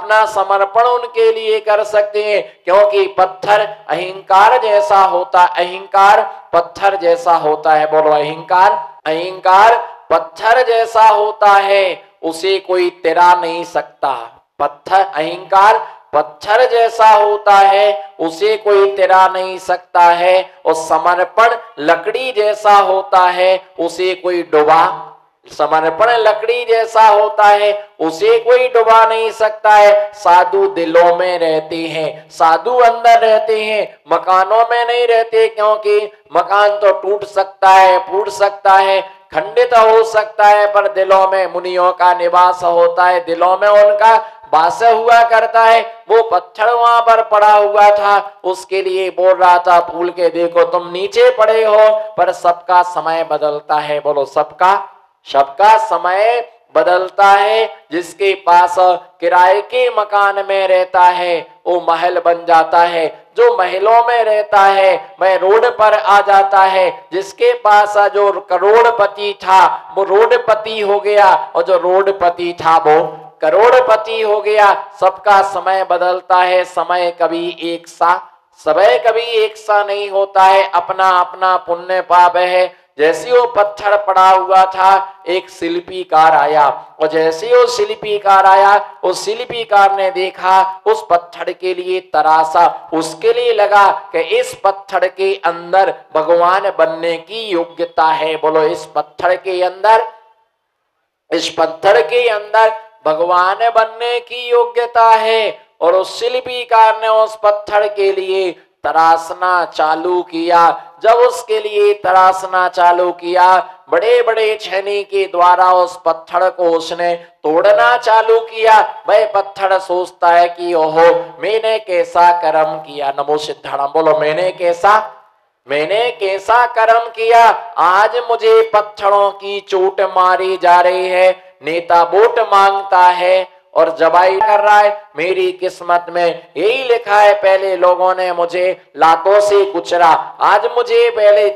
अपना समर्पण उनके लिए कर सकते हैं, क्योंकि पत्थर अहंकार जैसा होता, अहंकार पत्थर जैसा होता है। बोलो अहंकार, अहंकार पत्थर जैसा होता है, उसे कोई तिरा नहीं सकता। पत्थर, अहंकार पत्थर जैसा होता है, उसे कोई तिरा नहीं सकता है। और समर्पण लकड़ी जैसा होता है, उसे कोई डुबा, समर्पण लकड़ी जैसा होता है, उसे कोई डुबा नहीं सकता है। साधु दिलों में रहते हैं, साधु अंदर रहते हैं, मकानों में नहीं रहते, क्योंकि मकान तो टूट सकता है, फूट सकता है, खंडित हो सकता है, पर दिलों में मुनियों का निवास होता है, दिलों में उनका वास हुआ करता है। वो पत्थर वहां पर पड़ा हुआ था, उसके लिए बोल रहा था फूल के देखो तुम नीचे पड़े हो, पर सबका समय बदलता है। बोलो सबका, सबका समय बदलता है। जिसके पास किराए के मकान में रहता है वो महल बन जाता है, जो महलों में रहता है वह रोड पर आ जाता है। जिसके पास जो करोड़पति था वो रोडपति हो गया, और जो रोडपति था वो करोड़पति हो गया। सबका समय बदलता है, समय कभी एक सा, समय कभी एक सा नहीं होता है, अपना अपना पुण्य पाप है। जैसे वो पत्थर पड़ा हुआ था, एक शिल्पीकार आया, और जैसे वो शिल्पीकार आया, उस शिल्पीकार ने देखा, उस पत्थर के लिए तरासा, उसके लिए लगा कि इस पत्थर के अंदर भगवान बनने की योग्यता है। बोलो इस पत्थर के अंदर, इस पत्थर के अंदर भगवान बनने की योग्यता है। और उस शिल्पीकार ने उस पत्थर के लिए तराशना चालू किया। जब उसके लिए तराशना चालू किया, बड़े बड़े छेनी के द्वारा उस पत्थर को उसने तोड़ना चालू किया। वह पत्थर सोचता है कि ओहो मैंने कैसा कर्म किया। नमो सिद्धाराम। बोलो मैंने कैसा कर्म किया, आज मुझे पत्थरों की चोट मारी जा रही है। नेता वोट मांगता है और जबाई कर रहा है, मेरी किस्मत में यही लिखा है, पहले लोगों ने मुझे लातों से कुचला, आज मुझे पहले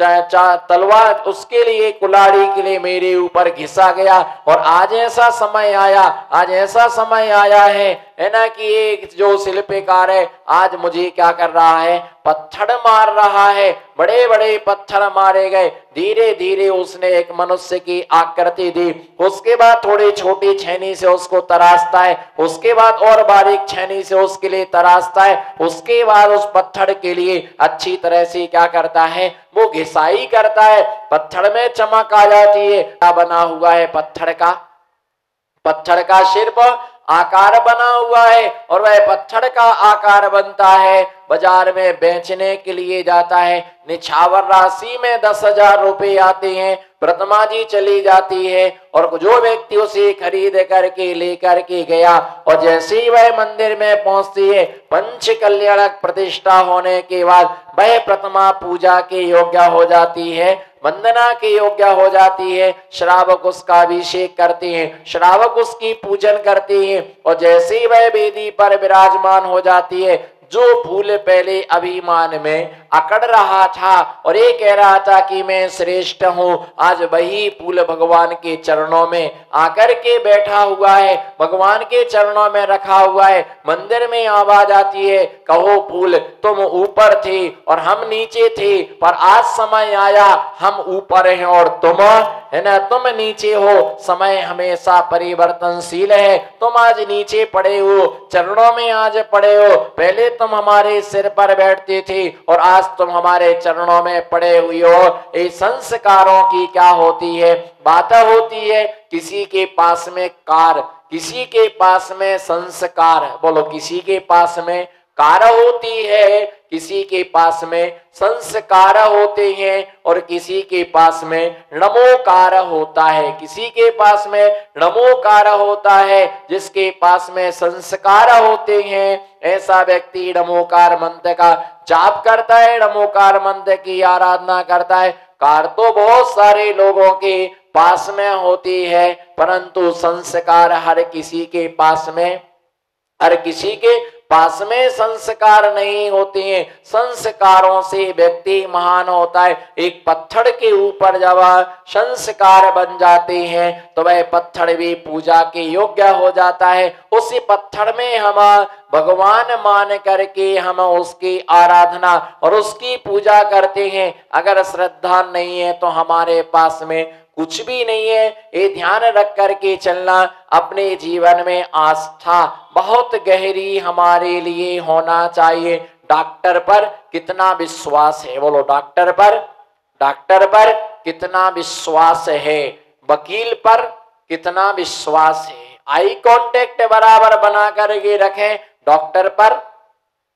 तलवार उसके लिए, कुल्हाड़ी के लिए मेरे ऊपर घिसा गया। और आज ऐसा समय आया, आज ऐसा समय आया है ना, कि एक जो शिल्पकार है आज मुझे क्या कर रहा है, पत्थर मार रहा है। बड़े बड़े पत्थर मारे गए। धीरे धीरे उसने एक मनुष्य की आकृति दी। उसके बाद थोड़ी छोटी छेनी से उसको तराशता है, उसके बाद और बारीक छेनी से उसके लिए तराशता है, उसके बाद उस पत्थर के लिए अच्छी तरह से क्या करता है, वो घिसाई करता है। पत्थर में चमक आ जाती है। क्या बना हुआ है पत्थर का, पत्थर का शिल्प आकार बना हुआ है, और वह पत्थर का आकार बनता है, बाजार में बेचने के लिए जाता है। निछावर राशि में 10,000 रुपए आते हैं, प्रतिमा जी चली जाती है, और जो व्यक्ति उसे खरीद करके लेकर के गया, और जैसे ही वह मंदिर में पहुंचती है, पंच कल्याणक प्रतिष्ठा होने के बाद वह प्रतिमा पूजा के योग्य हो जाती है, वंदना के योग्य हो जाती है। श्रावक उसका अभिषेक करते हैं, श्रावक उसकी पूजन करते हैं, और जैसे ही वह वेदी पर विराजमान हो जाती है, जो फूल पहले अभिमान में अकड़ रहा था और ये कह रहा था कि मैं श्रेष्ठ हूं, आज वही फूल भगवान के चरणों में आकर के बैठा हुआ है, भगवान के चरणों में रखा हुआ है। मंदिर में आवाज आती है, कहो फूल तुम ऊपर थे और हम नीचे थे, पर आज समय आया हम ऊपर हैं और तुम है ना, तुम नीचे हो। समय हमेशा परिवर्तनशील है। तुम आज नीचे पड़े हो, चरणों में आज पड़े हो, पहले तुम हमारे सिर पर बैठते थे और आज तुम हमारे चरणों में पड़े हुए हो। ये संस्कारों की क्या होती है, बात होती है। किसी के पास में कार, किसी के पास में संस्कार, बोलो किसी के पास में कार होती है, किसी के पास में संस्कार होते हैं, और किसी के पास में नमोकार होता है, किसी के पास में नमोकार होता है। जिसके पास में संस्कार होते हैं ऐसा व्यक्ति नमोकार मंत्र का जाप करता है, नमोकार मंत्र की आराधना करता है। कार तो बहुत सारे लोगों के पास में होती है, परंतु संस्कार हर किसी के पास में, हर किसी के पास में संस्कार नहीं होते हैं। संस्कारों से व्यक्ति महान होता है। एक पत्थर के ऊपर जब संस्कार बन जाते हैं तो वह पत्थर भी पूजा के योग्य हो जाता है। उसी पत्थर में हम भगवान मान करके हम उसकी आराधना और उसकी पूजा करते हैं। अगर श्रद्धा नहीं है तो हमारे पास में कुछ भी नहीं है। ये ध्यान रख करके चलना, अपने जीवन में आस्था बहुत गहरी हमारे लिए होना चाहिए। डॉक्टर पर कितना विश्वास है, बोलो डॉक्टर पर कितना विश्वास है, वकील पर कितना विश्वास है। आई कांटेक्ट बराबर बना करके रखें। डॉक्टर पर,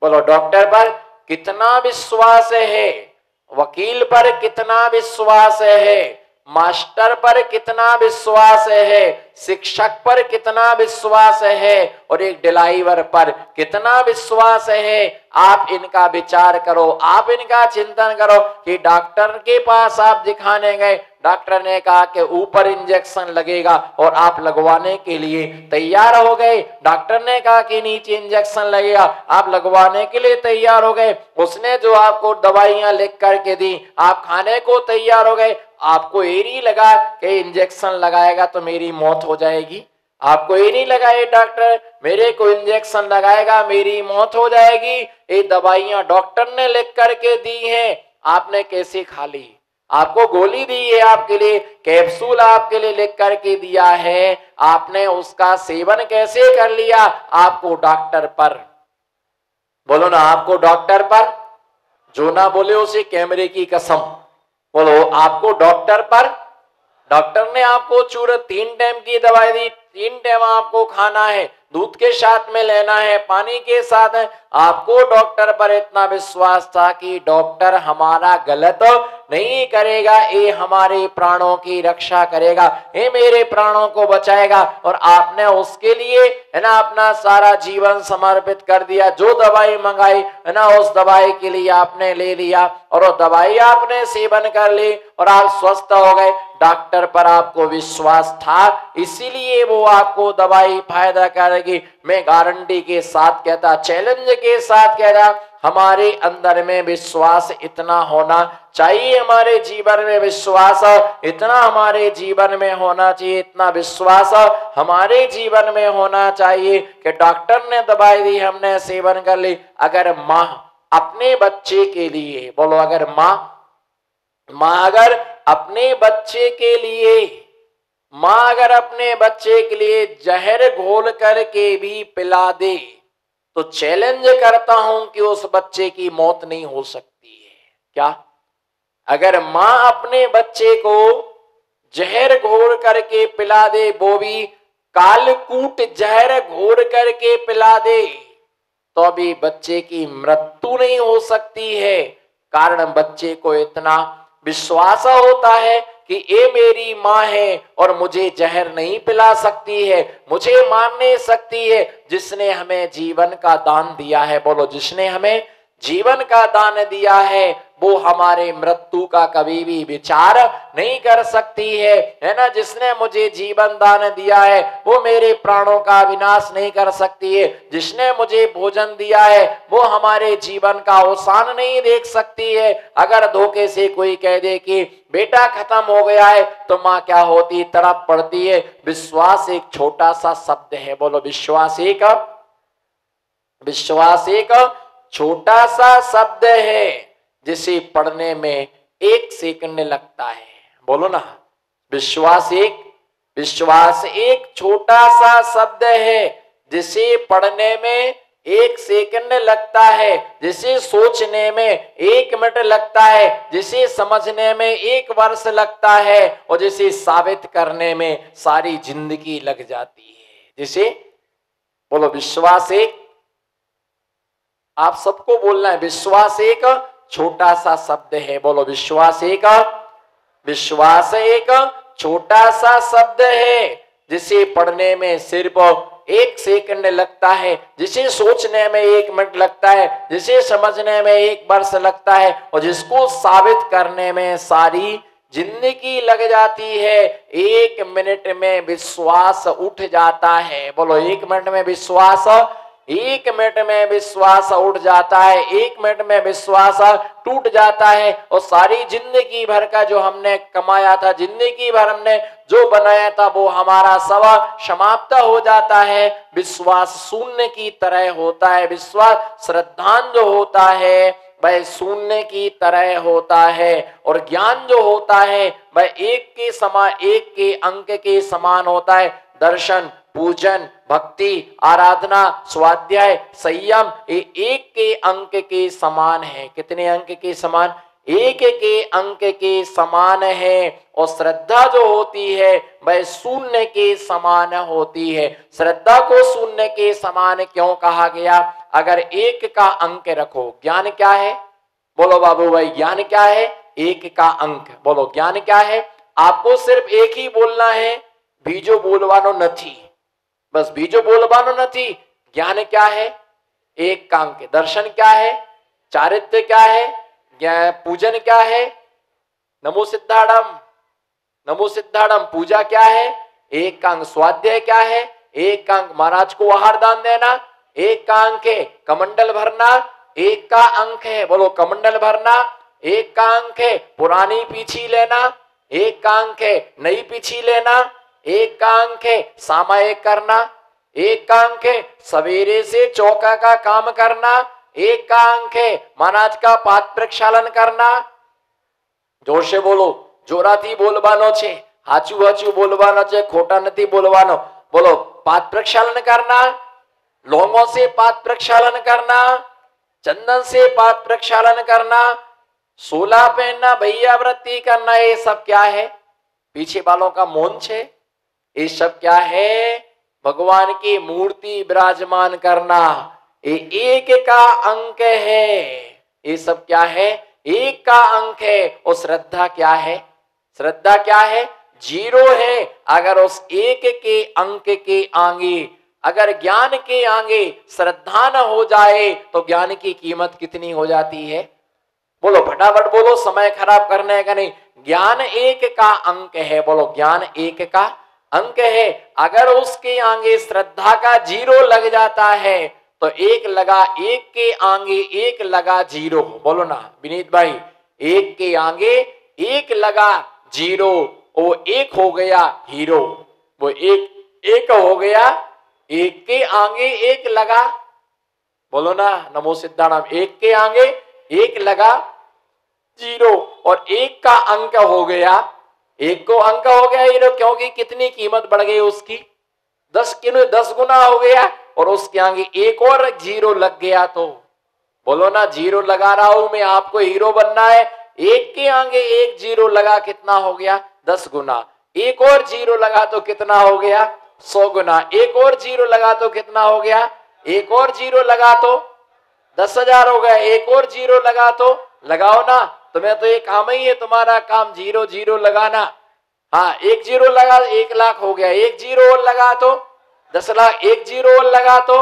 बोलो डॉक्टर पर कितना विश्वास है, वकील पर कितना विश्वास है, मास्टर पर कितना विश्वास है, शिक्षक पर कितना विश्वास है और एक ड्राइवर पर कितना विश्वास है। आप इनका विचार करो, आप इनका चिंतन करो कि डॉक्टर के पास आप दिखाने गए, डॉक्टर ने कहा कि ऊपर इंजेक्शन लगेगा और आप लगवाने के लिए तैयार हो गए। डॉक्टर ने कहा कि नीचे इंजेक्शन लगेगा, आप लगवाने के लिए तैयार हो गए। उसने जो आपको दवाइयां लिख करके दी, आप खाने को तैयार हो गए। आपको ये नहीं लगा कि इंजेक्शन लगाएगा तो मेरी मौत हो जाएगी, आपको ये नहीं लगा ये डॉक्टर मेरे को इंजेक्शन लगाएगा मेरी मौत हो जाएगी। ये दवाइयां डॉक्टर ने लिख करके दी हैं, आपने कैसे खा ली? आपको गोली दी है, आपके लिए कैप्सूल आपके लिए लिख करके दिया है, आपने उसका सेवन कैसे कर लिया? आपको डॉक्टर पर, बोलो ना, आपको डॉक्टर पर, जो ना बोले उसे कैमरे की कसम, बोलो आपको डॉक्टर पर। डॉक्टर ने आपको चूर 3 टाइम की दवाई दी, 3 टाइम आपको खाना है, दूध के साथ में लेना है, पानी के साथ है। आपको डॉक्टर पर इतना विश्वास था कि डॉक्टर हमारा गलत नहीं करेगा, ये हमारे प्राणों की रक्षा करेगा, ये मेरे प्राणों को बचाएगा। और आपने उसके लिए है ना अपना सारा जीवन समर्पित कर दिया। जो दवाई मंगाई है ना उस दवाई के लिए आपने ले लिया और वो दवाई आपने सेवन कर ली और आप स्वस्थ हो गए। डॉक्टर पर आपको विश्वास था, इसीलिए वो आपको दवाई फायदा करेगी। मैं गारंटी के साथ कहता, चैलेंज के साथ कहता, हमारे अंदर में विश्वास इतना होना चाहिए, हमारे जीवन में विश्वास इतना हमारे जीवन में होना चाहिए, इतना विश्वास हमारे जीवन में होना चाहिए कि डॉक्टर ने दवाई दी, हमने सेवन कर ली। अगर माँ अपने बच्चे के लिए, बोलो अगर माँ अगर अपने बच्चे के लिए, माँ अगर अपने बच्चे के लिए जहर घोल करके भी पिला दे तो चैलेंज करता हूं कि उस बच्चे की मौत नहीं हो सकती है क्या? अगर माँ अपने बच्चे को जहर घोल करके पिला दे, वो भी कालकूट जहर घोल करके पिला दे, तो अभी बच्चे की मृत्यु नहीं हो सकती है। कारण बच्चे को इतना विश्वास होता है कि ये मेरी माँ है और मुझे जहर नहीं पिला सकती है, मुझे मार नहीं सकती है, जिसने हमें जीवन का दान दिया है। बोलो, जिसने हमें जीवन का दान दिया है वो हमारे मृत्यु का कभी भी विचार नहीं कर सकती है ना। जिसने मुझे जीवन दान दिया है वो मेरे प्राणों का विनाश नहीं कर सकती है। जिसने मुझे भोजन दिया है वो हमारे जीवन का अवसान नहीं देख सकती है। अगर धोखे से कोई कह दे कि बेटा खत्म हो गया है तो माँ क्या होती, तड़प पड़ती है। विश्वास एक छोटा सा शब्द है, बोलो विश्वास एक छोटा सा शब्द है जिसे पढ़ने में 1 सेकंड लगता है। बोलो ना, विश्वास एक छोटा सा शब्द है जिसे पढ़ने में 1 सेकंड लगता है, जिसे सोचने में 1 मिनट लगता है, जिसे समझने में 1 वर्ष लगता है और जिसे साबित करने में सारी जिंदगी लग जाती है। जिसे, बोलो विश्वास एक, आप सबको बोलना है, विश्वास एक छोटा सा शब्द है। बोलो विश्वास एक छोटा सा शब्द है जिसे पढ़ने में सिर्फ 1 सेकंड लगता है, जिसे सोचने में 1 मिनट लगता है, जिसे समझने में 1 वर्ष लगता है और जिसको साबित करने में सारी जिंदगी लग जाती है। 1 मिनट में विश्वास उठ जाता है। बोलो 1 मिनट में विश्वास एक मिनट में विश्वास उठ जाता है, एक मिनट में विश्वास टूट जाता है और सारी जिंदगी भर का जो हमने कमाया था, जिंदगी भर हमने जो बनाया था, वो हमारा सब समाप्त हो जाता है। विश्वास शून्य की तरह होता है। विश्वास श्रद्धान जो होता है वह शून्य की तरह होता है और ज्ञान जो होता है वह एक के समान, एक के अंक के समान होता है। दर्शन, पूजन, भक्ति, आराधना, स्वाध्याय, संयम ये एक के अंक के समान है। कितने अंक के समान? एक के अंक के समान है। और श्रद्धा जो होती है वह शून्य के समान होती है। श्रद्धा को शून्य के समान क्यों कहा गया? अगर एक का अंक रखो, ज्ञान क्या है? बोलो बाबू भाई, ज्ञान क्या है? एक का अंक। बोलो ज्ञान क्या है? आपको सिर्फ एक ही बोलना है, बीजो बोलवानो नहीं, बस बीजो बोलवानो नहीं। ज्ञान क्या है? एक का अंक। दर्शन क्या है? चारित्र्य क्या है? पूजन क्या है? नमो सिद्धाड़म, नमो सिद्धाड़म। पूजा क्या है? एक का अंक। स्वाध्याय क्या है? एक का अंक। महाराज को आहार दान देना एक का अंक है। कमंडल भरना एक का अंक है। बोलो कमंडल भरना एक का अंक है। पुरानी पीछी लेना एक का अंक है। नई पीछी लेना एक का अंक है। सामायिक करना एक का अंक है। सवेरे से चौका का काम करना एक का अंक है। महाराज का पाद प्रक्षालन करना, जोर से बोलो, जोराथी बोलवानो छे, हाचू हाचू बोलवानो छे, खोटा नहीं बोलवानो। बोलो पाद प्रक्षालन करना, लौंगों से पाद प्रक्षालन करना, चंदन से पाद प्रक्षालन करना, सोला पहनना, भैया व्रती करना, ये सब क्या है? पीछे वालों का मौन छे। ये सब क्या है? भगवान की मूर्ति विराजमान करना, ये एक का अंक है। ये सब क्या है? एक का अंक है। और श्रद्धा क्या है? श्रद्धा क्या है? जीरो है। अगर उस एक के अंक के आगे, अगर ज्ञान के आगे श्रद्धा न हो जाए तो ज्ञान की कीमत कितनी हो जाती है? बोलो फटाफट बोलो, समय खराब करने का नहीं। ज्ञान एक का अंक है। बोलो ज्ञान एक का अंक है। अगर उसके आगे श्रद्धा का जीरो लग जाता है तो एक लगा एक के आगे एक लगा जीरो। बोलो ना विनीत भाई, एक के आगे एक लगा जीरो, वो एक हो गया हीरो। वो एक हो गया, एक के आगे एक लगा, बोलो ना नमो सिद्धाराम, एक के आगे एक लगा जीरो और एक का अंक हो गया, एक को अंक हो गया हीरो। क्योंकि कितनी कीमत बढ़ गई उसकी? 10 गुना हो गया। और उसके आगे एक और जीरो लग गया तो बोलो ना, जीरो लगा रहा हूं मैं, आपको हीरो बनना है। एक के आगे एक जीरो लगा, कितना हो गया? 10 गुना। एक और जीरो लगा तो कितना हो गया? 100 गुना। एक और जीरो लगा तो कितना हो गया? एक और जीरो लगा तो 10,000 हो गया। एक और जीरो लगा तो लगाओ ना, तुम्हें तो ये काम ही है, तुम्हारा काम जीरो जीरो लगाना। हाँ, एक जीरो लगा 1 लाख हो गया। एक जीरो और लगा तो 10 लाख। एक जीरो और लगा तो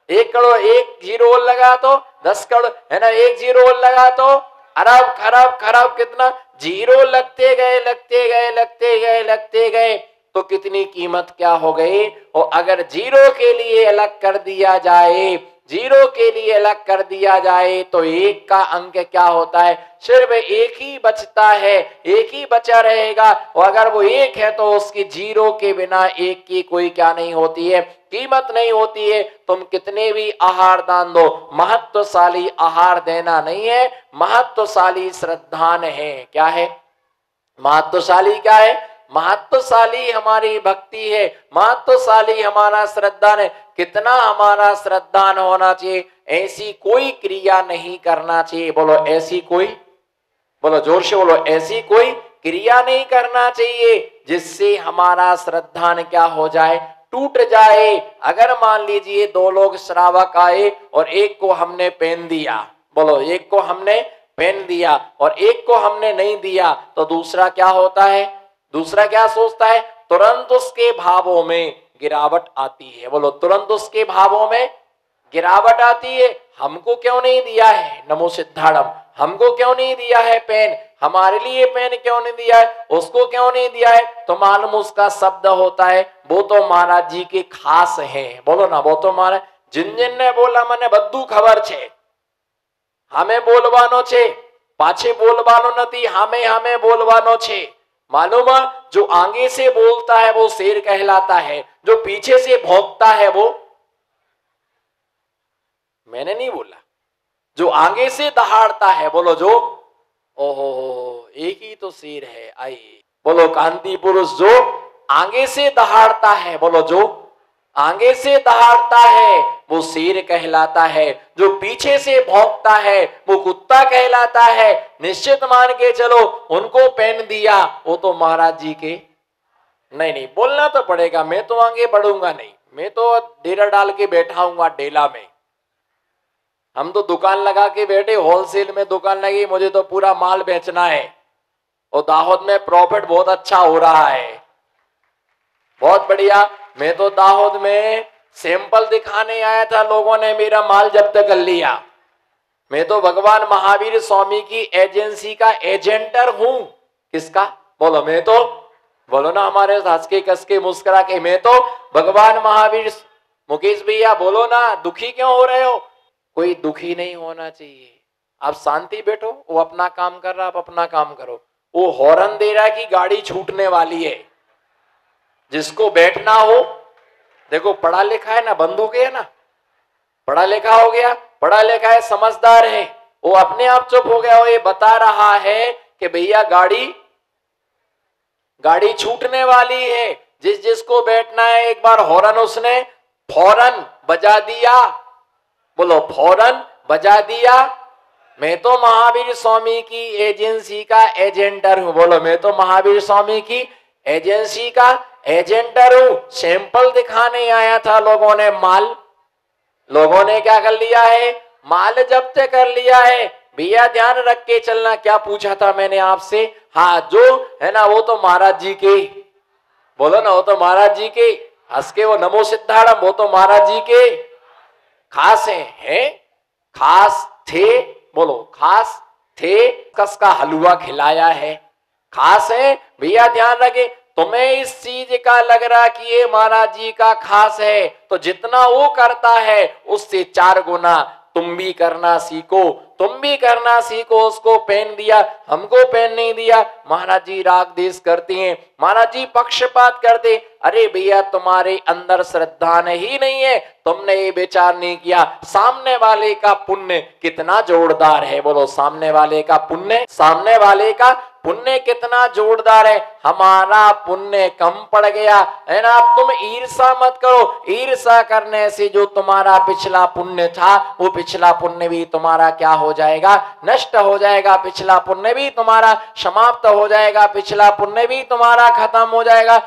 1 करोड़। एक जीरो और लगा तो 10 करोड़, है ना? एक जीरो और लगा तो अरब खरब खरब। कितना जीरो लगते गए लगते गए लगते गए लगते गए तो कितनी कीमत क्या हो गई? और अगर जीरो के लिए अलग कर दिया जाए, जीरो के लिए अलग कर दिया जाए तो एक का अंक क्या होता है? सिर्फ एक ही बचता है, एक ही बचा रहेगा। और अगर वो एक है तो उसकी जीरो के बिना एक की कोई क्या नहीं होती है? कीमत नहीं होती है। तुम कितने भी आहार दान दो, महत्वशाली आहार देना नहीं है, महत्वशाली श्रद्धान है। क्या है महत्वशाली? क्या है महत्वशाली? हमारी भक्ति है, महत्वशाली हमारा श्रद्धान है। कितना हमारा श्रद्धान होना चाहिए? ऐसी कोई क्रिया नहीं करना चाहिए। बोलो ऐसी कोई, बोलो जोर से बोलो, ऐसी कोई क्रिया नहीं करना चाहिए जिससे हमारा श्रद्धान क्या हो जाए? टूट जाए। अगर मान लीजिए 2 लोग श्रावक आए और एक को हमने पेन दिया, बोलो एक को हमने पेन दिया और एक को हमने नहीं दिया, तो दूसरा क्या होता है? दूसरा क्या सोचता है? तुरंत उसके भावों में गिरावट आती है। बोलो तुरंत उसके भावों में गिरावट आती है। हमको क्यों नहीं दिया है? नमो सिद्धाड़म। हमको क्यों नहीं दिया है पेन? हमारे लिए पेन क्यों नहीं दिया है? उसको क्यों नहीं दिया है? तो मालूम उसका शब्द होता है, वो तो महाराज जी के खास हैं। बोलो ना, वो तो महाराज जिन बोला મને બધું ખબર છે, हमें बोलवानो छे, पाछे बोलवानो नहीं, हमें बोलवानो छे। मालूम है, जो आगे से बोलता है वो शेर कहलाता है, जो पीछे से भौंकता है वो, मैंने नहीं बोला, जो आगे से दहाड़ता है, बोलो जो, ओहो एक ही तो शेर है। आई बोलो कांति पुरुष, जो आगे से दहाड़ता है, बोलो जो आगे से दहाड़ता है वो शेर कहलाता है, जो पीछे से भौंकता है वो कुत्ता कहलाता है। निश्चित मान के चलो, उनको पेन दिया वो तो महाराज जी के नहीं, बोलना तो पड़ेगा, मैं तो आगे बढ़ूंगा नहीं, मैं तो डेरा डाल के बैठा हूंगा डेला में। हम तो दुकान लगा के बैठे, होलसेल में दुकान लगी, मुझे तो पूरा माल बेचना है और दाहोद में प्रॉफिट बहुत अच्छा हो रहा है, बहुत बढ़िया। मैं तो दाहोद में सैंपल दिखाने आया था, लोगों ने मेरा माल जब्त कर लिया। मैं तो भगवान महावीर स्वामी की एजेंसी का एजेंटर हूं। किसका? बोलो, मैं तो, बोलो ना हमारे हंस के कस के मुस्कुरा के, मैं तो भगवान महावीर। मुकेश भैया बोलो ना, दुखी क्यों हो रहे हो? कोई दुखी नहीं होना चाहिए, आप शांति बैठो, वो अपना काम कर रहा, आप अपना काम करो। वो हॉर्न दे रहा है कि गाड़ी छूटने वाली है, जिसको बैठना हो, देखो पढ़ा लिखा है ना, बंदूक है ना, पढ़ा लिखा हो गया, पढ़ा लिखा है, समझदार है, वो अपने आप चुप हो गया। वो ये बता रहा है कि भैया गाड़ी छूटने वाली है, जिसको बैठना है, एक बार हॉर्न उसने फौरन बजा दिया, बोलो फौरन बजा दिया। मैं तो महावीर स्वामी की एजेंसी का एजेंटर हूं, बोलो मैं तो महावीर स्वामी की एजेंसी का एजेंटर हूं। सैंपल दिखाने आया था, लोगों ने माल, लोगों ने क्या कर लिया है? माल जब्त कर लिया है। भैया ध्यान रख के चलना, क्या पूछा था मैंने आपसे? हाँ, जो है ना वो तो महाराज जी के, बोलो ना, वो तो महाराज जी के, हंस के वो नमो सिद्धाड़म, वो तो महाराज जी के खास हैं, खास थे, बोलो खास थे, कसका हलवा खिलाया है, खास है। भैया ध्यान रखे, तुम्हें इस चीज का लग रहा कि ये महाराज जी का खास है, तो जितना वो करता है उससे 4 गुना तुम भी करना सीखो, तुम भी करना सीखो। उसको पेन दिया, हमको पेन नहीं दिया। महाराज जी राग देश करती हैं, महाराज जी पक्षपात करते। अरे भैया तुम्हारे अंदर श्रद्धा ही नहीं है, तुमने ये विचार नहीं किया सामने वाले का पुण्य कितना जोरदार है। बोलो सामने वाले का पुण्य, सामने वाले का पुण्य कितना जोरदार है। हमारा पुण्य कम पड़ गया है ना। तुम ईर्षा मत करो, ईर्षा करने से जो तुम्हारा पिछला पुण्य था वो पिछला पुण्य भी तुम्हारा क्या हो जाएगा? नष्ट हो जाएगा। पिछला पुण्य भी तुम्हारा समाप्त हो जाएगा, पिछला पुण्य भी तुम्हारा खत्म हो जाएगा।